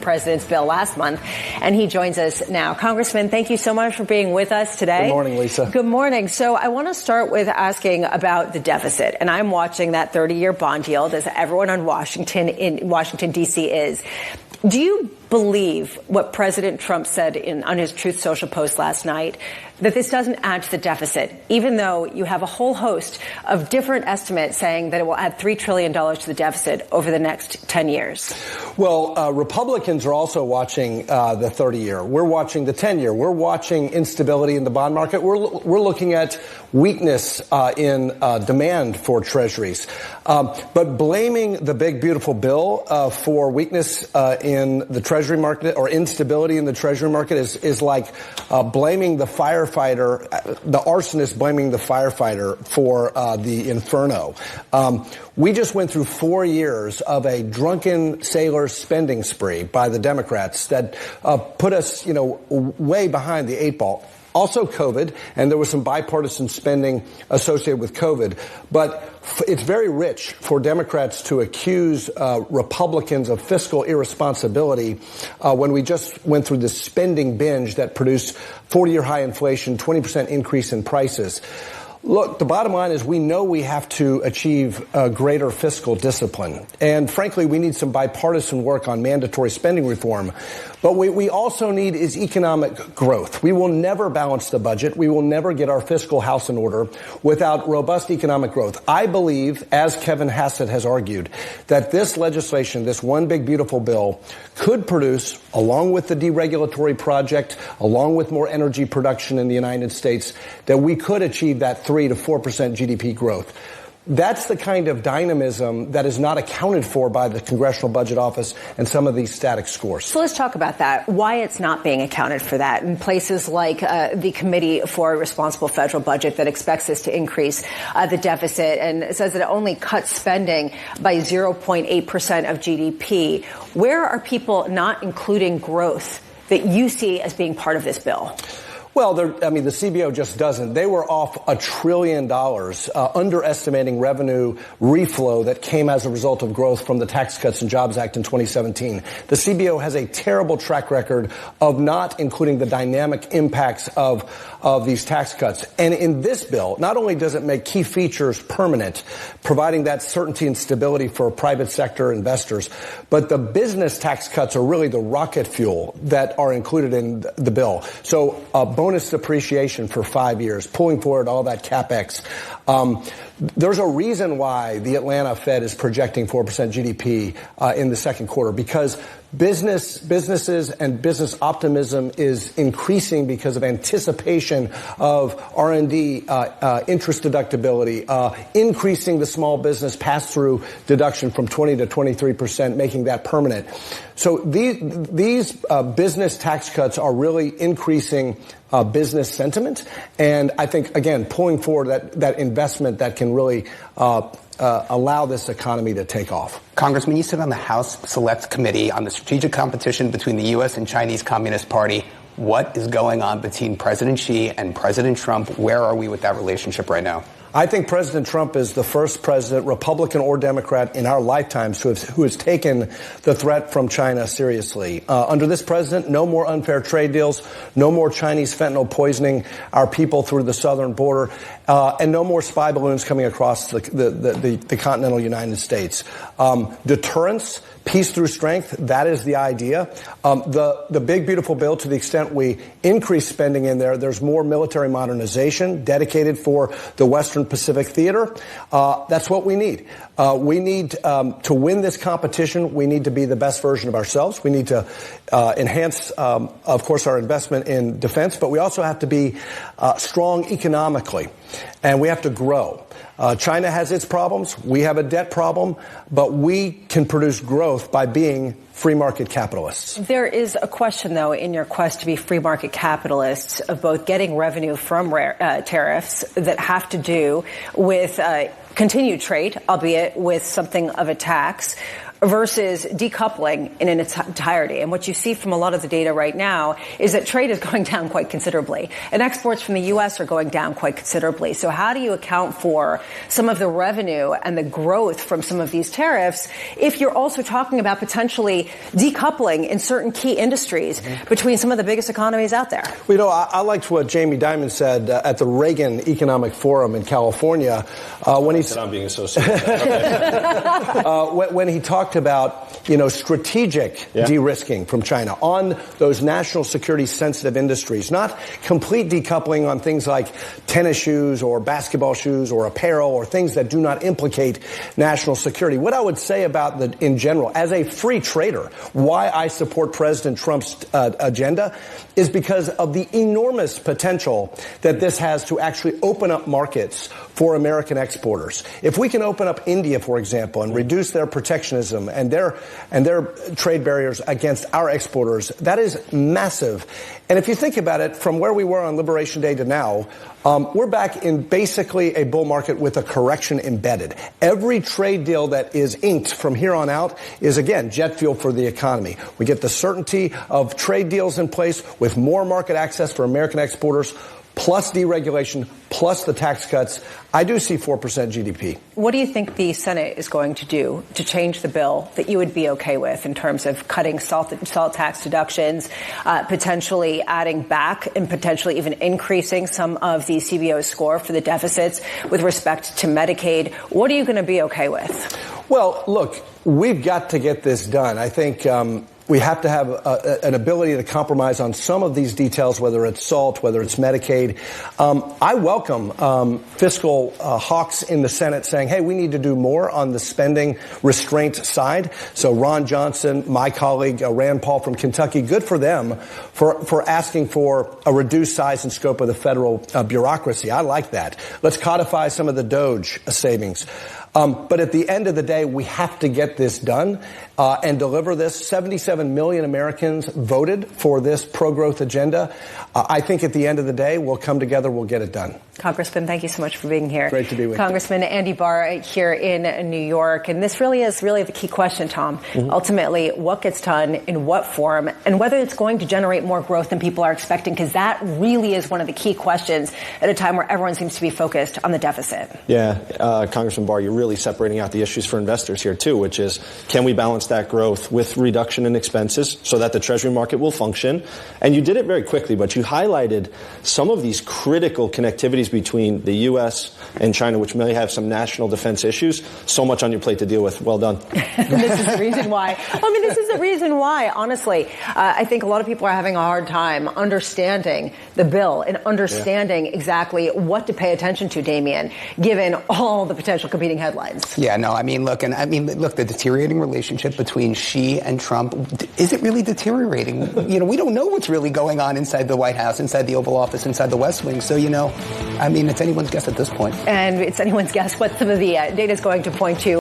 President's bill last month, and he joins us now. Congressman, thank you so much for being with us today. Good morning, Lisa. Good morning. So I want to start with asking about the deficit, and I'm watching that 30-year bond yield, as everyone in Washington, D.C. is. Do you believe what President Trump said on his Truth Social post last night, that this doesn't add to the deficit, even though you have a whole host of different estimates saying that it will add $3 trillion to the deficit over the next 10 years? Well, Republicans are also watching the 30-year. We're watching the 10-year. We're watching instability in the bond market. We're looking at weakness in demand for treasuries. But blaming the big, beautiful bill for weakness in the treasury market or instability in the treasury market is like blaming the firefighter, the arsonist blaming the firefighter for the inferno. We just went through 4 years of a drunken sailor's spending spree by the Democrats that put us, way behind the eight ball. Also COVID, and there was some bipartisan spending associated with COVID. But it's very rich for Democrats to accuse Republicans of fiscal irresponsibility when we just went through this spending binge that produced 40-year high inflation, 20% increase in prices. Look, the bottom line is we know we have to achieve greater fiscal discipline. And frankly, we need some bipartisan work on mandatory spending reform. But what we also need is economic growth. We will never balance the budget. We will never get our fiscal house in order without robust economic growth. I believe, as Kevin Hassett has argued, that this legislation, this one big beautiful bill, could produce, along with the deregulatory project, along with more energy production in the United States, that we could achieve that 3 to 4% GDP growth. That's the kind of dynamism that is not accounted for by the Congressional Budget Office and some of these static scores. So let's talk about that, why it's not being accounted for that in places like the Committee for a Responsible Federal Budget that expects us to increase the deficit and says that it only cuts spending by 0.8% of GDP. Where are people not including growth that you see as being part of this bill? Well, the CBO just doesn't. They were off $1 trillion, underestimating revenue reflow that came as a result of growth from the Tax Cuts and Jobs Act in 2017. The CBO has a terrible track record of not including the dynamic impacts of these tax cuts. And in this bill, not only does it make key features permanent, providing that certainty and stability for private sector investors, but the business tax cuts are really the rocket fuel that are included in the bill. So bonus depreciation for 5 years, pulling forward all that CapEx. There's a reason why the Atlanta Fed is projecting 4% GDP in the second quarter, because businesses and business optimism is increasing because of anticipation of R&D, interest deductibility, increasing the small business pass-through deduction from 20 to 23%, making that permanent. So these business tax cuts are really increasing business sentiment, and I think, again, pulling forward that investment that can really allow this economy to take off. Congressman, you sit on the House Select Committee on the strategic competition between the U.S. and Chinese Communist Party. What is going on between President Xi and President Trump? Where are we with that relationship right now? I think President Trump is the first president, Republican or Democrat, in our lifetimes who has taken the threat from China seriously. Under this president, no more unfair trade deals, no more Chinese fentanyl poisoning our people through the southern border, and no more spy balloons coming across the continental United States. Deterrence, peace through strength, that is the idea. The big, beautiful bill, to the extent we increase spending in there, there's more military modernization dedicated for the Western Pacific Theater. That's what we need. We need to win this competition. We need to be the best version of ourselves. We need to enhance, of course, our investment in defense, but we also have to be strong economically, and we have to grow. China has its problems. We have a debt problem, but we can produce growth by being free market capitalists. There is a question, though, in your quest to be free market capitalists of both getting revenue from tariffs that have to do with continued trade, albeit with something of a tax, versus decoupling in its entirety. And what you see from a lot of the data right now is that trade is going down quite considerably, and exports from the U.S. are going down quite considerably. So how do you account for some of the revenue and the growth from some of these tariffs if you're also talking about potentially decoupling in certain key industries between some of the biggest economies out there? Well, I liked what Jamie Dimon said at the Reagan Economic Forum in California when he said, "I'm being associated." When he talked about, strategic de-risking from China on those national security sensitive industries, not complete decoupling on things like tennis shoes or basketball shoes or apparel or things that do not implicate national security. What I would say about in general, as a free trader, why I support President Trump's agenda is because of the enormous potential that this has to actually open up markets for American exporters. If we can open up India, for example, and reduce their protectionism and their trade barriers against our exporters, that is massive. And if you think about it, from where we were on Liberation Day to now, we're back in basically a bull market with a correction embedded. Every trade deal that is inked from here on out is, again, jet fuel for the economy. We get the certainty of trade deals in place with more market access for American exporters, plus deregulation, plus the tax cuts. I do see 4% GDP. What do you think the Senate is going to do to change the bill that you would be okay with in terms of cutting salt tax deductions, potentially adding back and potentially even increasing some of the CBO score for the deficits with respect to Medicaid? What are you going to be okay with? Well, look, we've got to get this done. I think we have to have an ability to compromise on some of these details, whether it's SALT, whether it's Medicaid. I welcome fiscal hawks in the Senate saying, hey, we need to do more on the spending restraint side. So Ron Johnson, my colleague, Rand Paul from Kentucky, good for them for asking for a reduced size and scope of the federal bureaucracy. I like that. Let's codify some of the DOGE savings. But at the end of the day, we have to get this done and deliver this. 77 million Americans voted for this pro-growth agenda. I think at the end of the day, we'll come together, we'll get it done. Congressman, thank you so much for being here. Great to be with you. Congressman Andy Barr here in New York. And this really is the key question, Tom. Ultimately, what gets done in what form and whether it's going to generate more growth than people are expecting, because that really is one of the key questions at a time where everyone seems to be focused on the deficit. Yeah, Congressman Barr, you're really separating out the issues for investors here, too, which is can we balance that growth with reduction in expenses so that the Treasury market will function? And you did it very quickly, but you highlighted some of these critical connectivities between the U.S. and China, which may have some national defense issues. So much on your plate to deal with. Well done. This is the reason why. This is the reason why, honestly. I think a lot of people are having a hard time understanding the bill and understanding exactly what to pay attention to, Damian, given all the potential competing headlines. Yeah, no, look, the deteriorating relationship between Xi and Trump, is it really deteriorating? We don't know what's really going on inside the White House, inside the Oval Office, inside the West Wing. So, it's anyone's guess at this point. And it's anyone's guess what some of the data is going to point to.